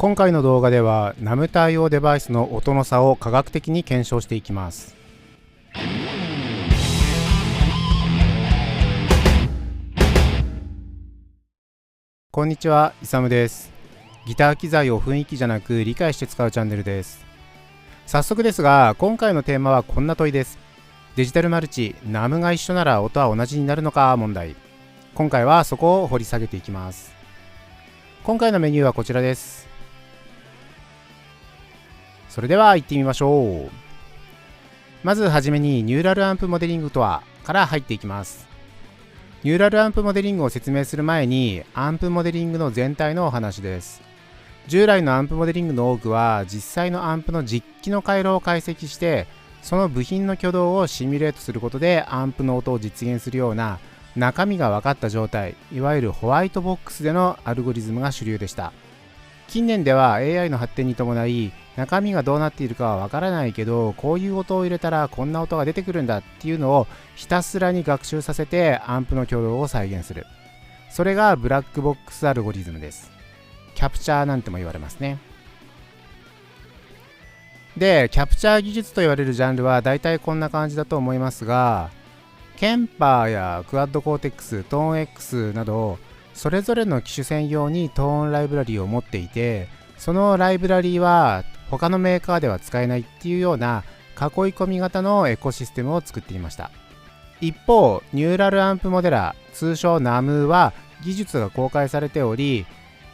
今回の動画では NAMU 対応デバイスの音の差を科学的に検証していきます。こんにちは、イサムです。ギター機材を雰囲気じゃなく理解して使うチャンネルです。早速ですが、今回のテーマはこんな問いです。デジタルマルチ、NAMU が一緒なら音は同じになるのか問題。今回はそこを掘り下げていきます。今回のメニューはこちらです。それでは行ってみましょう。まずはじめにニューラルアンプモデリングとはから入っていきます。ニューラルアンプモデリングを説明する前にアンプモデリングの全体のお話です。従来のアンプモデリングの多くは実際のアンプの実機の回路を解析してその部品の挙動をシミュレートすることでアンプの音を実現するような中身が分かった状態、いわゆるホワイトボックスでのアルゴリズムが主流でした。近年では AI の発展に伴い中身がどうなっているかはわからないけどこういう音を入れたらこんな音が出てくるんだっていうのをひたすらに学習させてアンプの挙動を再現する。それがブラックボックスアルゴリズムです。キャプチャーなんても言われますね。で、キャプチャー技術と言われるジャンルはだいたいこんな感じだと思いますが、ケンパーやクワッドコーテックス、トーン X などそれぞれの機種専用にトーンライブラリーを持っていて、そのライブラリーは他のメーカーでは使えないっていうような囲い込み型のエコシステムを作っていました。一方、ニューラルアンプモデラー、通称 NAMU は技術が公開されており、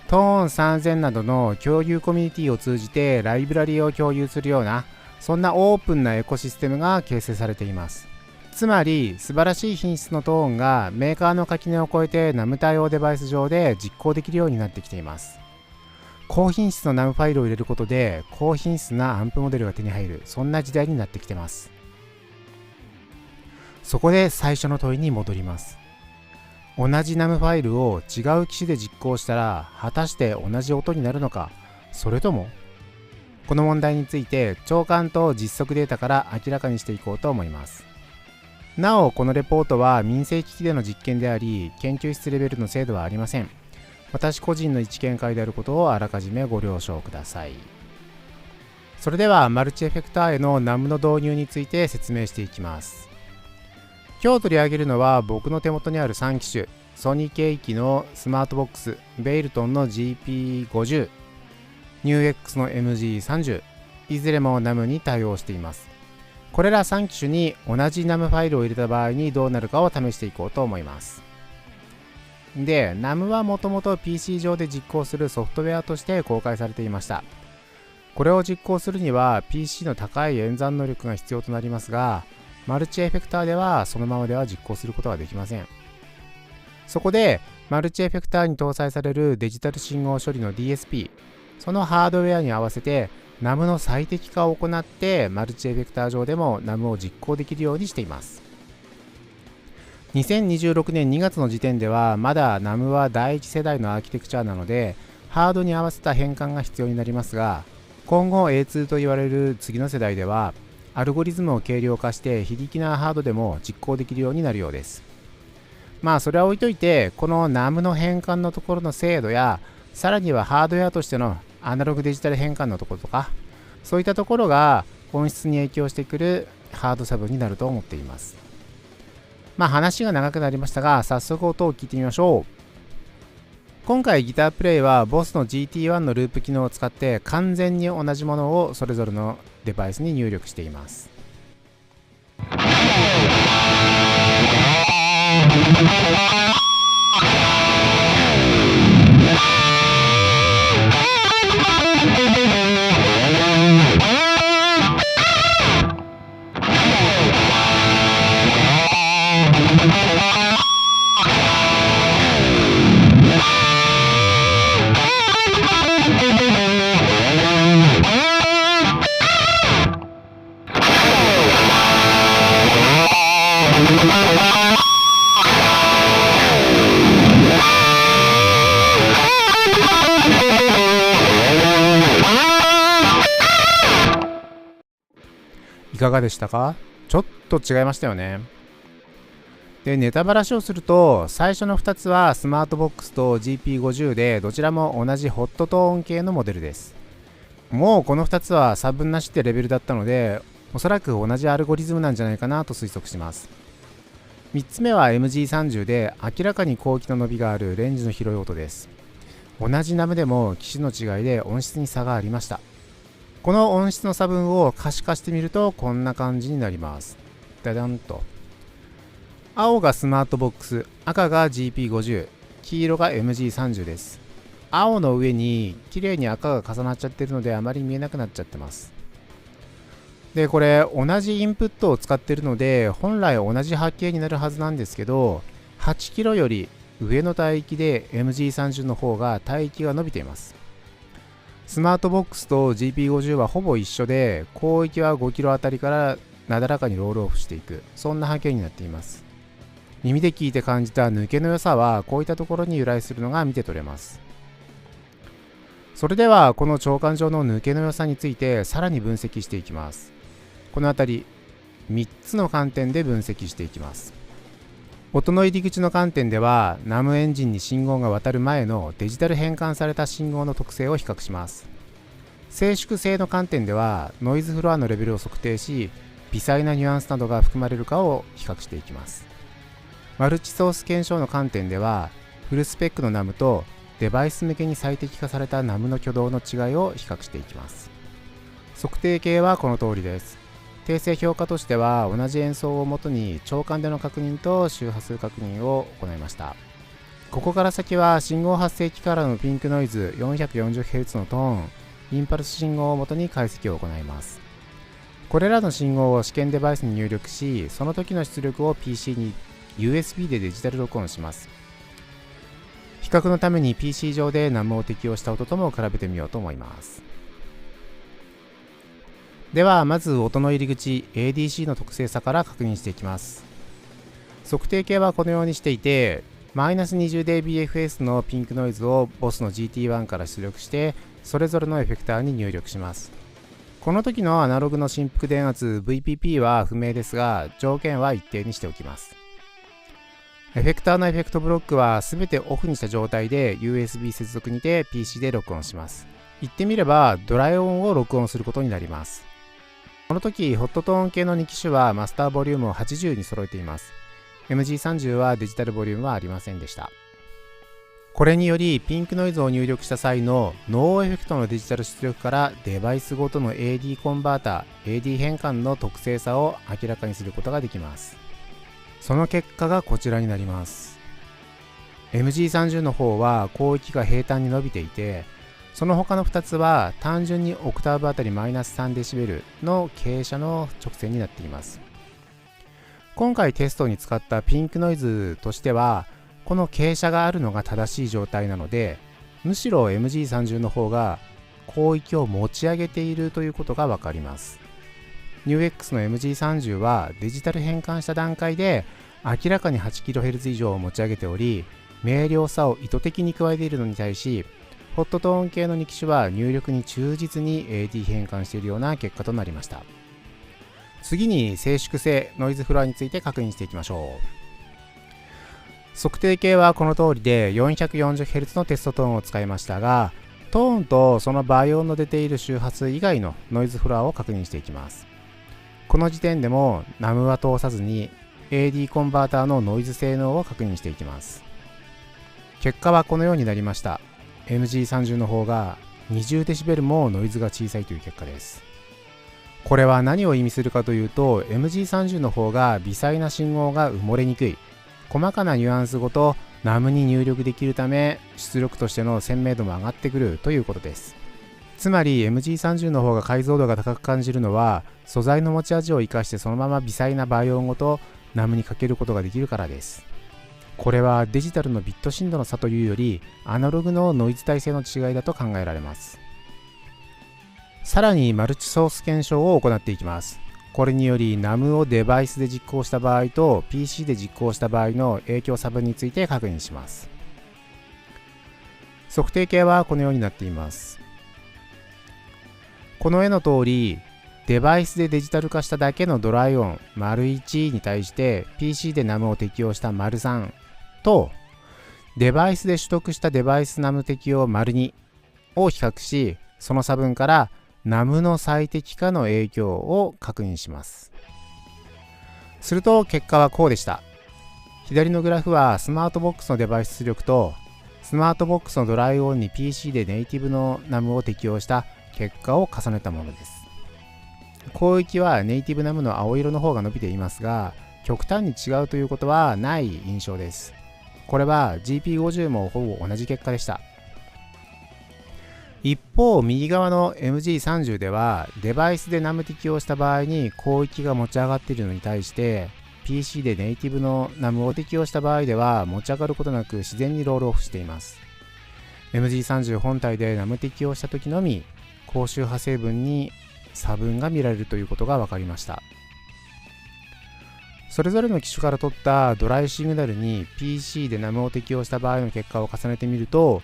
トーン3000などの共有コミュニティを通じてライブラリーを共有するような、そんなオープンなエコシステムが形成されています。つまり素晴らしい品質のトーンがメーカーの垣根を越えて NAMU 対応デバイス上で実行できるようになってきています。高品質の NAMU ファイルを入れることで高品質なアンプモデルが手に入る、そんな時代になってきてます。そこで最初の問いに戻ります。同じ NAMU ファイルを違う機種で実行したら果たして同じ音になるのか、それとも。この問題について長官と実測データから明らかにしていこうと思います。なお、このレポートは民生機器での実験であり、研究室レベルの精度はありません。私個人の一見解であることをあらかじめご了承ください。それでは、マルチエフェクターへの NAMU の導入について説明していきます。今日取り上げるのは僕の手元にある3機種、ソニーケイキのスマートボックス、ベイルトンの GP50、ニュー X の MG30、いずれも NAMU に対応しています。これら3機種に同じ NAMU ファイルを入れた場合にどうなるかを試していこうと思います。で、NAMU はもともと PC 上で実行するソフトウェアとして公開されていました。これを実行するには PC の高い演算能力が必要となりますが、マルチエフェクターではそのままでは実行することができません。そこで、マルチエフェクターに搭載されるデジタル信号処理の DSP、そのハードウェアに合わせてNAMU の最適化を行ってマルチエフェクター上でも NAMU を実行できるようにしています。2026年2月の時点ではまだ NAMU は第一世代のアーキテクチャなのでハードに合わせた変換が必要になりますが、今後 A2 と言われる次の世代ではアルゴリズムを軽量化して非力なハードでも実行できるようになるようです。まあそれは置いといて、この NAMU の変換のところの精度やさらにはハードウェアとしてのアナログデジタル変換のところとか、そういったところが音質に影響してくるハード差分になると思っています。まあ話が長くなりましたが、早速音を聞いてみましょう。今回ギタープレイは BOSS の GT1 のループ機能を使って完全に同じものをそれぞれのデバイスに入力しています。いかがでしたか？ちょっと違いましたよね。で、ネタばらしをすると、最初の2つはスマートボックスと GP50 で、どちらも同じホットトーン系のモデルです。もうこの2つは差分なしってレベルだったので、おそらく同じアルゴリズムなんじゃないかなと推測します。3つ目は MG30 で、明らかに広域の伸びがあるレンジの広い音です。同じナムでも機種の違いで音質に差がありました。この音質の差分を可視化してみるとこんな感じになります。ダダンと。青がスマートボックス、赤が GP50、黄色が MG30 です。青の上に綺麗に赤が重なっちゃってるのであまり見えなくなっちゃってます。で、これ同じインプットを使ってるので本来同じ波形になるはずなんですけど、8キロより上の帯域で MG30 の方が帯域が伸びています。スマートボックスと GP50 はほぼ一緒で、広域は5キロあたりからなだらかにロールオフしていく、そんな波形になっています。耳で聞いて感じた抜けの良さはこういったところに由来するのが見て取れます。それではこの長官上の抜けの良さについてさらに分析していきます。このあたり3つの観点で分析していきます。音の入り口の観点では、ナムエンジンに信号が渡る前のデジタル変換された信号の特性を比較します。静粛性の観点では、ノイズフロアのレベルを測定し、微細なニュアンスなどが含まれるかを比較していきます。マルチソース検証の観点では、フルスペックのナムとデバイス向けに最適化されたナムの挙動の違いを比較していきます。測定系はこの通りです。訂正評価としては、同じ演奏をもとに長官での確認と周波数確認を行いました。ここから先は信号発生器からのピンクノイズ 440Hz のトーン、インパルス信号をもとに解析を行います。これらの信号を試験デバイスに入力し、その時の出力を PC に USB でデジタル録音します。比較のために PC 上でナムを適用した音とも比べてみようと思います。ではまず音の入り口 ADC の特性差から確認していきます。測定系はこのようにしていて、マイナス 20dBFS のピンクノイズを BOSS の GT1 から出力して、それぞれのエフェクターに入力します。この時のアナログの振幅電圧 VPP は不明ですが、条件は一定にしておきます。エフェクターのエフェクトブロックは全てオフにした状態で USB 接続にて PC で録音します。言ってみればドライ音を録音することになります。この時ホットトーン系の2機種はマスターボリュームを80に揃えています。MG30 はデジタルボリュームはありませんでした。これによりピンクノイズを入力した際のノーエフェクトのデジタル出力からデバイスごとの AD コンバーター AD 変換の特性差を明らかにすることができます。その結果がこちらになります。MG30 の方は広域が平坦に伸びていて、その他の2つは単純にオクターブあたりマイナス 3dB の傾斜の直線になっています。今回テストに使ったピンクノイズとしては、この傾斜があるのが正しい状態なので、むしろ MG30 の方が広域を持ち上げているということがわかります。NewX の MG30 はデジタル変換した段階で明らかに 8kHz 以上を持ち上げており、明瞭さを意図的に加えているのに対し、ホットトーン系の2機種は入力に忠実に AD 変換しているような結果となりました。次に静粛性、ノイズフロアについて確認していきましょう。測定系はこの通りで 440Hz のテストトーンを使いましたが、トーンとその倍音の出ている周波数以外のノイズフロアを確認していきます。この時点でも NAM は通さずに AD コンバーターのノイズ性能を確認していきます。結果はこのようになりました。MG30 の方が 20dB もノイズが小さいという結果です。これは何を意味するかというと、 MG30 の方が微細な信号が埋もれにくい、細かなニュアンスごと NAM に入力できるため、出力としての鮮明度も上がってくるということです。つまり MG30 の方が解像度が高く感じるのは、素材の持ち味を生かしてそのまま微細な倍音ごと NAM にかけることができるからです。これはデジタルのビット振動の差というより、アナログのノイズ耐性の違いだと考えられます。さらにマルチソース検証を行っていきます。これにより NAM をデバイスで実行した場合と PC で実行した場合の影響差分について確認します。測定系はこのようになっています。この絵の通り、デバイスでデジタル化しただけのドライオン ① に対して PC で NAM を適用した ③ と、デバイスで取得したデバイス NAM 適用 ② を比較し、その差分から NAM の最適化の影響を確認します。すると結果はこうでした。左のグラフはスマートボックスのデバイス出力と、スマートボックスのドライオンに PC でネイティブの NAM を適用した結果を重ねたものです。広域はネイティブ NAM の青色の方が伸びていますが、極端に違うということはない印象です。これは GP50 もほぼ同じ結果でした。一方、右側の MG30 では、デバイスで NAM 適用した場合に広域が持ち上がっているのに対して、PC でネイティブの NAM を適用した場合では持ち上がることなく自然にロールオフしています。MG30 本体で NAM 適用した時のみ、高周波成分に差分が見られるということが分かりました。それぞれの機種から取ったドライシグナルに PC で NAM を適用した場合の結果を重ねてみると、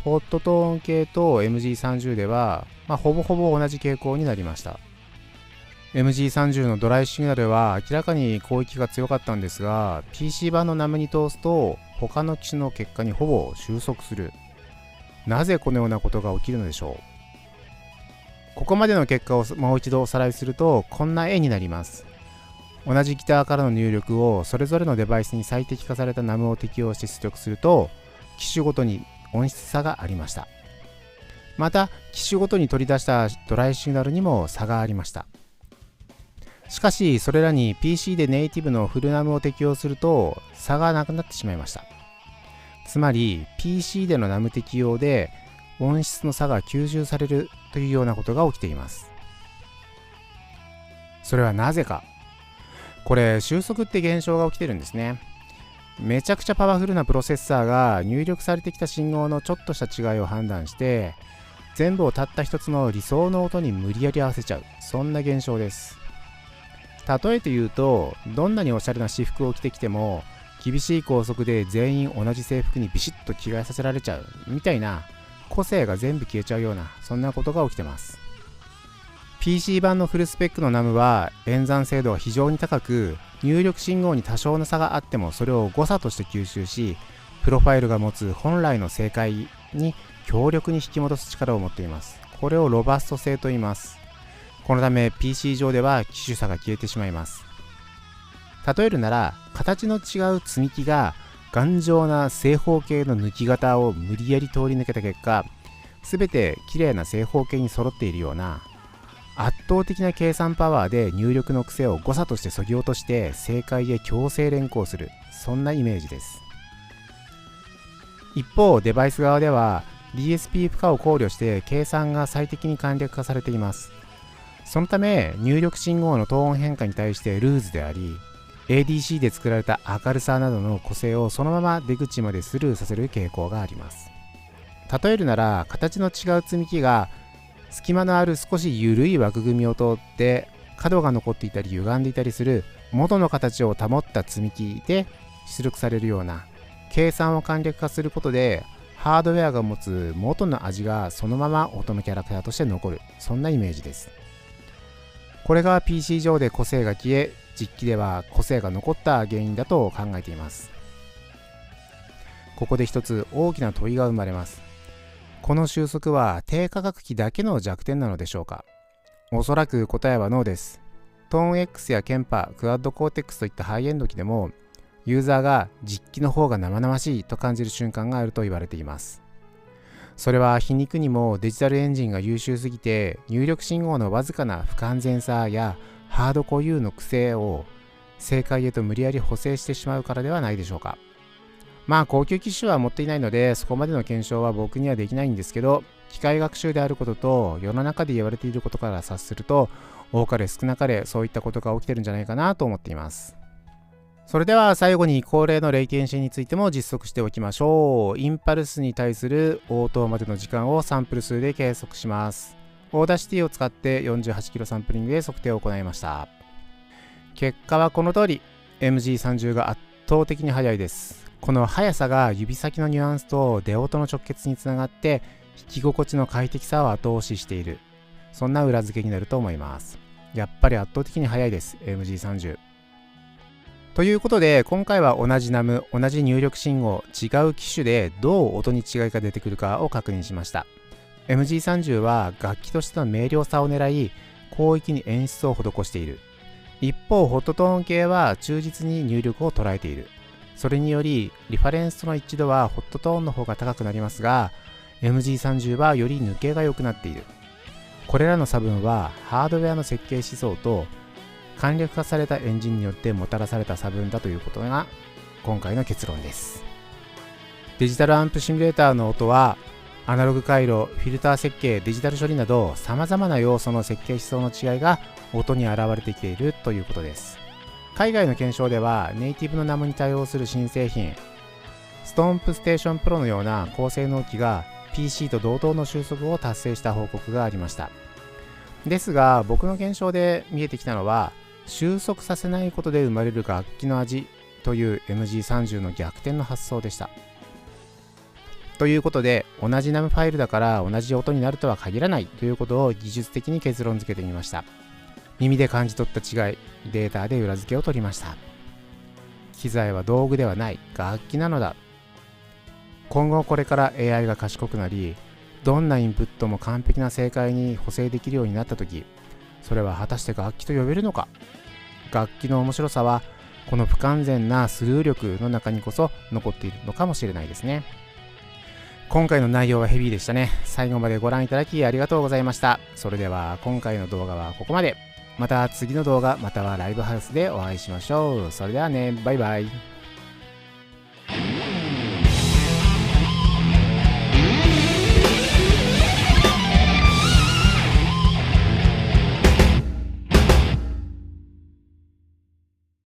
ホットトーン系と MG30 では、ほぼほぼ同じ傾向になりました。MG30 のドライシグナルは明らかに広域が強かったんですが、 PC 版の NAM に通すと他の機種の結果にほぼ収束する。なぜこのようなことが起きるのでしょう。ここまでの結果をもう一度おさらいすると、こんな絵になります。同じギターからの入力をそれぞれのデバイスに最適化された NAM を適用して出力すると、機種ごとに音質差がありました。また機種ごとに取り出したドライシグナルにも差がありました。しかしそれらに PC でネイティブのフル NAM を適用すると差がなくなってしまいました。つまり PC での NAM 適用で音質の差が吸収されるというようなことが起きています。それはなぜか。これ収束って現象が起きてるんですね。めちゃくちゃパワフルなプロセッサーが入力されてきた信号のちょっとした違いを判断して、全部をたった一つの理想の音に無理やり合わせちゃう、そんな現象です。例えて言うと、どんなにおしゃれな私服を着てきても厳しい校則で全員同じ制服にビシッと着替えさせられちゃうみたいな、個性が全部消えちゃうような、そんなことが起きてます。 PC 版のフルスペックの NAM は演算精度が非常に高く、入力信号に多少の差があってもそれを誤差として吸収し、プロファイルが持つ本来の正解に強力に引き戻す力を持っています。これをロバスト性と言います。このため PC 上では機種差が消えてしまいます。例えるなら、形の違う積み木が頑丈な正方形の抜き型を無理やり通り抜けた結果、すべて綺麗な正方形に揃っているような、圧倒的な計算パワーで入力の癖を誤差として削ぎ落として正解へ強制連行する、そんなイメージです。一方、デバイス側では DSP 負荷を考慮して計算が最適に簡略化されています。そのため入力信号のトーン変化に対してルーズであり、 ADC で作られた明るさなどの個性をそのまま出口までスルーさせる傾向があります。例えるなら、形の違う積み木が隙間のある少し緩い枠組みを通って角が残っていたり歪んでいたりする元の形を保った積み木で出力されるような、計算を簡略化することでハードウェアが持つ元の味がそのまま音のキャラクターとして残る、そんなイメージです。これが PC 上で個性が消え、実機では個性が残った原因だと考えています。ここで一つ大きな問いが生まれます。この収束は低価格機だけの弱点なのでしょうか。おそらく答えはノーです。トーン X やケンパ、クワッドコーテックスといったハイエンド機でも、ユーザーが実機の方が生々しいと感じる瞬間があると言われています。それは皮肉にもデジタルエンジンが優秀すぎて、入力信号のわずかな不完全さやハード固有の癖を正解へと無理やり補正してしまうからではないでしょうか。高級機種は持っていないので、そこまでの検証は僕にはできないんですけど、機械学習であることと世の中で言われていることから察すると、多かれ少なかれそういったことが起きてるんじゃないかなと思っています。それでは最後に恒例のレイテンシーについても実測しておきましょう。インパルスに対する応答までの時間をサンプル数で計測します。オーダーシティを使って48キロサンプリングで測定を行いました。結果はこの通り、MG30 が圧倒的に速いです。この速さが指先のニュアンスと出音の直結につながって弾き心地の快適さを後押ししている、そんな裏付けになると思います。やっぱり圧倒的に速いです MG30。ということで今回は同じナム、同じ入力信号、違う機種でどう音に違いが出てくるかを確認しました。 MG30 は楽器としての明瞭さを狙い広域に演出を施している。一方ホットトーン系は忠実に入力を捉えている。それによりリファレンスとの一致度はホットトーンの方が高くなりますが MG30 はより抜けが良くなっている。これらの差分はハードウェアの設計思想と簡略化されたエンジンによってもたらされた差分だということが今回の結論です。デジタルアンプシミュレーターの音はアナログ回路、フィルター設計、デジタル処理など様々な要素の設計思想の違いが音に現れてきているということです。海外の検証ではネイティブのナムに対応する新製品ストンプステーションプロのような高性能機が PC と同等の収束を達成した報告がありました。ですが僕の検証で見えてきたのは収束させないことで生まれる楽器の味という MG30 の逆転の発想でした。ということで同じナムファイルだから同じ音になるとは限らないということを技術的に結論付けてみました。耳で感じ取った違い、データで裏付けを取りました。機材は道具ではない楽器なのだ。今後これから AI が賢くなりどんなインプットも完璧な正解に補正できるようになった時、それは果たして楽器と呼べるのか。楽器の面白さはこの不完全なスルー力の中にこそ残っているのかもしれないですね。今回の内容はヘビーでしたね。最後までご覧いただきありがとうございました。それでは今回の動画はここまで。また次の動画またはライブハウスでお会いしましょう。それではね、バイバイ。